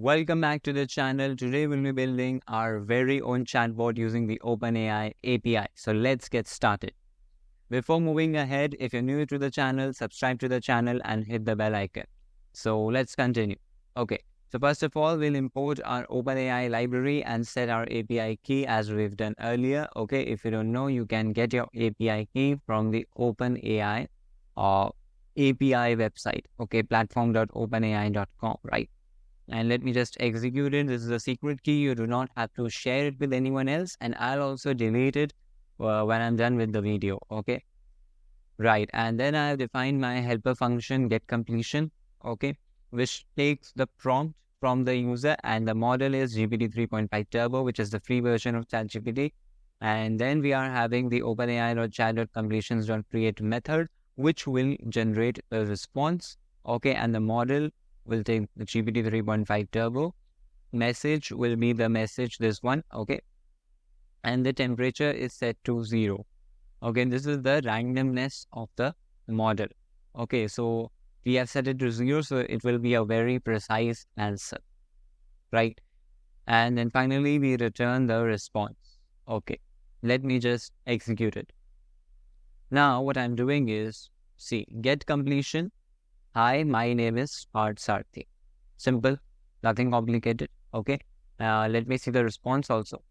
Welcome back to the channel. Today we'll be building our very own chatbot using the OpenAI API. So let's get started. Before moving ahead, if you're new to the channel, subscribe to the channel and hit the bell icon. So let's continue. Okay, so first of all, we'll import our OpenAI library and set our API key as we've done earlier. Okay, if you don't know, you can get your API key from the OpenAI API website. Okay, platform.openai.com, right? And let me just execute it. This is a secret key. You do not have to share it with anyone else. And I'll also delete it when I'm done with the video. Okay. Right. And then I've defined my helper function get completion. Okay. Which takes the prompt from the user, and the model is GPT 3.5 Turbo, which is the free version of ChatGPT. And then we are having the OpenAI.chat.completions.create method, which will generate a response. Okay. And the model will take the GPT 3.5 Turbo. Message will be the message, this one, okay? And the temperature is set to 0. Okay, this is the randomness of the model. Okay, so we have set it to 0, so it will be a very precise answer, right? And then finally, we return the response. Okay, let me just execute it. Now, what I'm doing is, see, get completion. Hi, my name is Parth. Simple, nothing complicated. Okay, let me see the response also.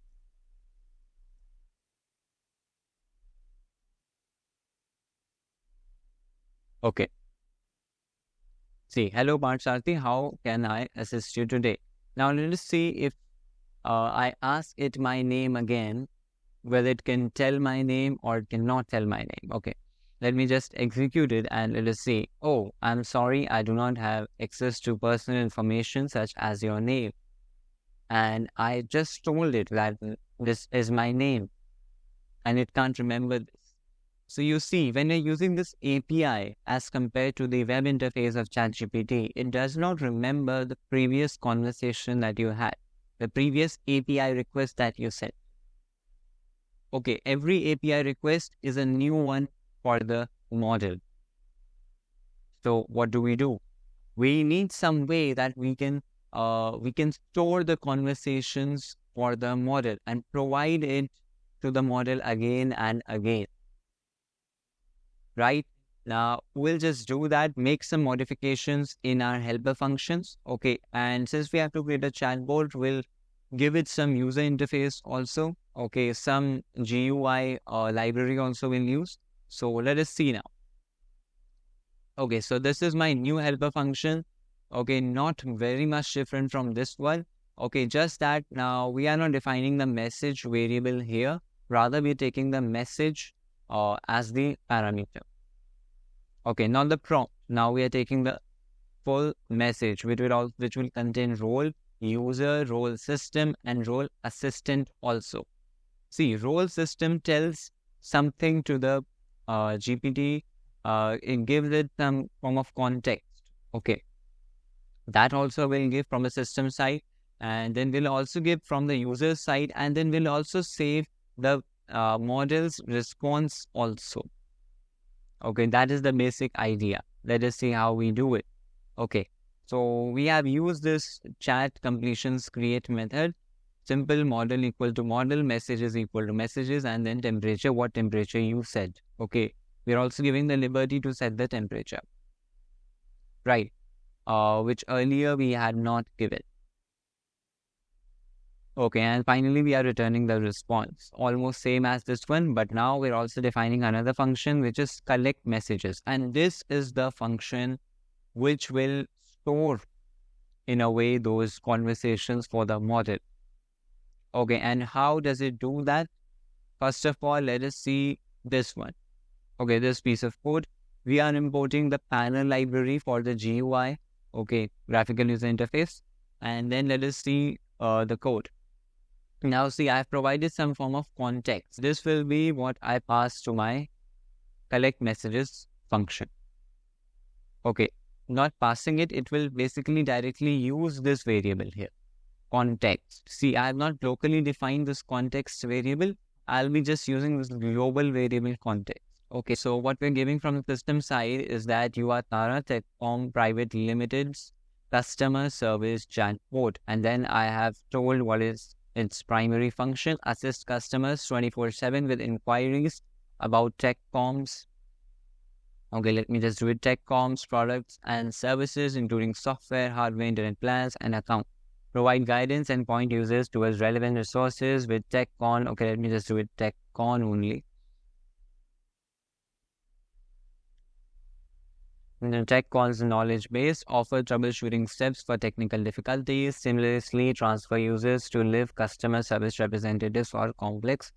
Okay. See, hello Parth, how can I assist you today? Now let us see if I ask it my name again, whether it can tell my name or it cannot tell my name. Okay. Let me just execute it and let us see. Oh, I'm sorry, I do not have access to personal information such as your name. And I just told it that this is my name and it can't remember this. So you see, when you're using this API as compared to the web interface of ChatGPT, it does not remember the previous conversation that you had, the previous API request that you sent. Okay, every API request is a new one for the model. So what do? We need some way that we can store the conversations for the model and provide it to the model again and again. Right? Now we'll just do that, make some modifications in our helper functions. Okay, and since we have to create a chatbot, we'll give it some user interface also. Okay, some GUI library also we'll use. So let us see now. Okay, so this is my new helper function. Okay, not very much different from this one. Okay, just that now we are not defining the message variable here. Rather, we're taking the message as the parameter. Okay, not the prompt. Now we are taking the full message, which will contain role, user, role system, and role assistant also. See, role system tells something to the GPT, it gives it some form of context. Okay, that also will give from the system side, and then we'll also give from the user side, and then we'll also save the model's response also. Okay, that is the basic idea. Let us see how we do it. Okay, so we have used this chat completions create method. Simple model equal to model, messages equal to messages, and then temperature, what temperature you set. Okay, we're also giving the liberty to set the temperature, right? Which earlier we had not given. Okay, and finally we are returning the response. Almost same as this one, but now we're also defining another function which is collect messages. And this is the function which will store in a way those conversations for the model. Okay, and how does it do that? First of all, let us see this one. Okay, this piece of code. We are importing the panel library for the GUI. Okay, graphical user interface. And then let us see the code. Now see, I've provided some form of context. This will be what I pass to my collect messages function. Okay, not passing it, it will basically directly use this variable here. Context. See, I have not locally defined this context variable. I'll be just using this global variable context. Okay, so what we're giving from the system side is that you are Tara Telecom Private Limited's customer service chatbot. And then I have told what is its primary function: assist customers 24/7 with inquiries about tech comms. Okay, let me just do it. Tech comms, products and services, including software, hardware, internet plans, and account. Provide guidance and point users towards relevant resources with TechCon. Okay, let me just do it TechCon only. TechCon's knowledge base offer troubleshooting steps for technical difficulties. Similarly, transfer users to live customer service representatives for complex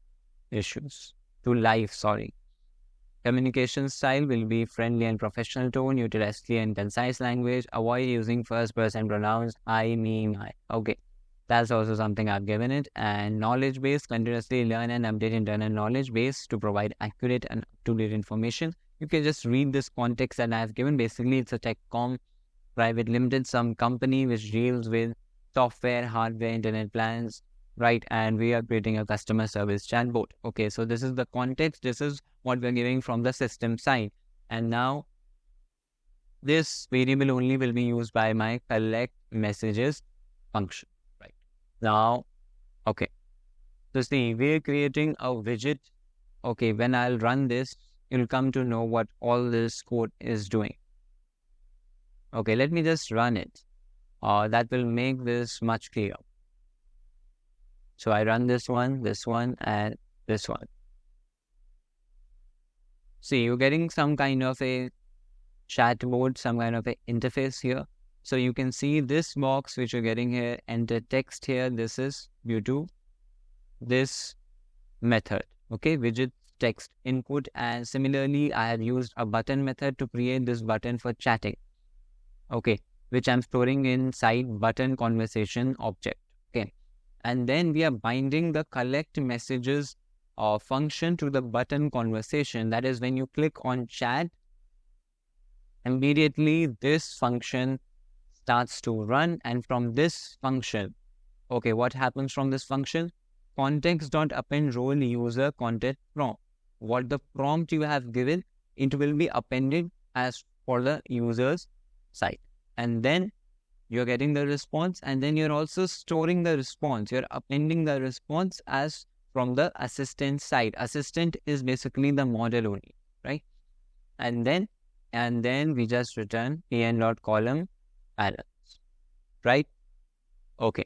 issues. Communication style will be friendly and professional tone, utilize clear and concise language, avoid using first person pronouns, I, me, my. Okay, that's also something I've given it. And knowledge base, continuously learn and update internal knowledge base to provide accurate and up-to-date information. You can just read this context that I've given. Basically, it's a TechCom Private Limited, some company which deals with software, hardware, internet plans, right? And we are creating a customer service chatbot. Okay, so this is the context. This is what we're giving from the system side. And now this variable only will be used by my collect messages function, right? Now, okay. So see, we're creating a widget. Okay, when I'll run this, you'll come to know what all this code is doing. Okay, let me just run it. That will make this much clearer. So I run this one, and this one. See, you're getting some kind of a chatbot, some kind of a interface here. So you can see this box which you're getting here, enter text here. This is due to this method. Okay, widget text input. And similarly, I have used a button method to create this button for chatting. Okay, which I'm storing inside button conversation object. Okay, and then we are binding the collect messages function to the button conversation. That is, when you click on chat, immediately this function starts to run. And from this function, okay, what happens from this function? Context.append role user content prompt. What the prompt you have given, it will be appended as for the user's side. And then you're getting the response, and then you're also storing the response. You're appending the response as from the assistant side. Assistant is basically the model only, right? And then we just return pn.column errors, right? Okay.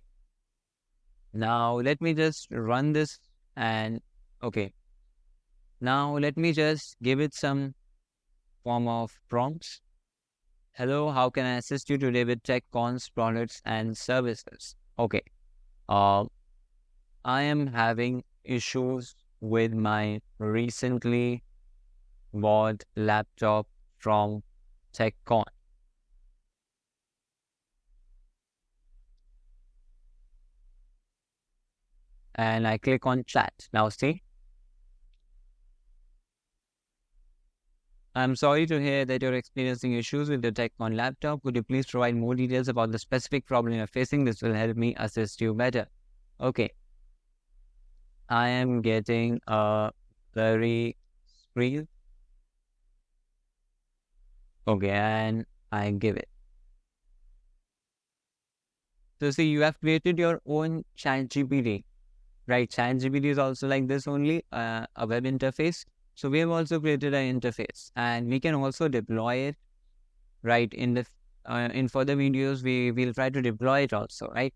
Now let me just run this, and okay. Now let me just give it some form of prompts. Hello, how can I assist you today with tech cons, products and services? Okay. I am having issues with my recently bought laptop from TechCon. And I click on chat. Now see, I'm sorry to hear that you're experiencing issues with the TechCon laptop. Could you please provide more details about the specific problem you're facing? This will help me assist you better. Okay. I am getting a very screen. Okay, and I give it. So see, you have created your own ChatGPT, right? ChatGPT is also like this only, a web interface. So we have also created an interface, and we can also deploy it, right? In further videos, we will try to deploy it also, right?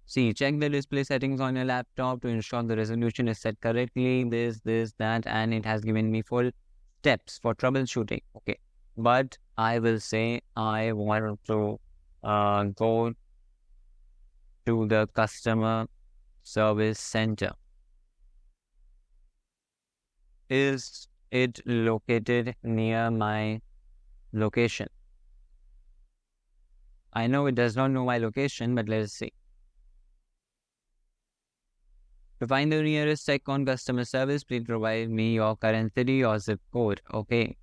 See, check the display settings on your laptop to ensure the resolution is set correctly, this, that, and it has given me full steps for troubleshooting. Okay, but I will say I want to go to the customer service center. Is it located near my location? I know it does not know my location, but let's see. To find the nearest TechCon customer service, please provide me your current city or zip code. Okay.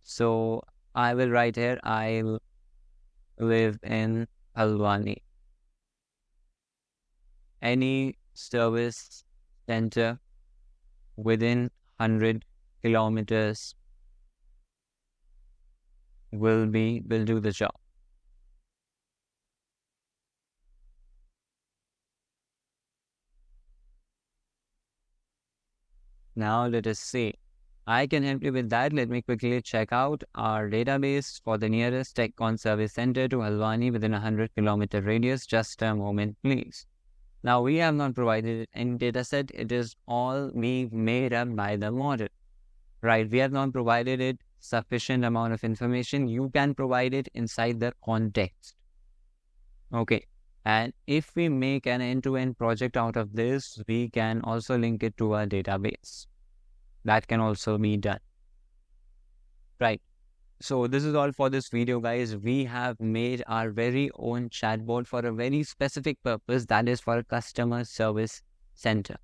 So I will write here, I live in Halwani. Any service center within 100 kilometers will do the job. Now let us see. I can help you with that. Let me quickly check out our database for the nearest TechCon service center to Halwani within a 100-kilometer radius. Just a moment, please. Now, we have not provided any data set. It is all being made up by the model, right? We have not provided it sufficient amount of information. You can provide it inside the context. Okay. And if we make an end-to-end project out of this, we can also link it to our database. That can also be done, right? So this is all for this video, guys. We have made our very own chatbot for a very specific purpose, that is for a customer service center,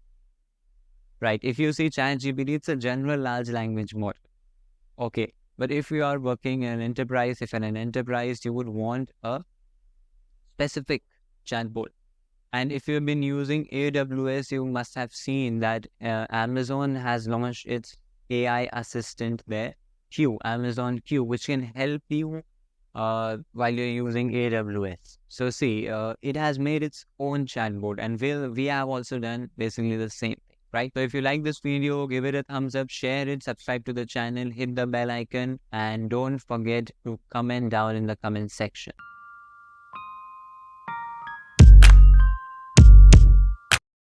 right? If you see ChatGPT, it's a general large language model. Okay, but if you are working in an enterprise, if in an enterprise, you would want a specific chatbot. And if you've been using AWS, you must have seen that Amazon has launched its AI assistant there, Amazon Q, which can help you while you're using AWS. So see, it has made its own chatbot, and we have also done basically the same thing, right? So if you like this video, give it a thumbs up, share it, subscribe to the channel, hit the bell icon, and don't forget to comment down in the comment section.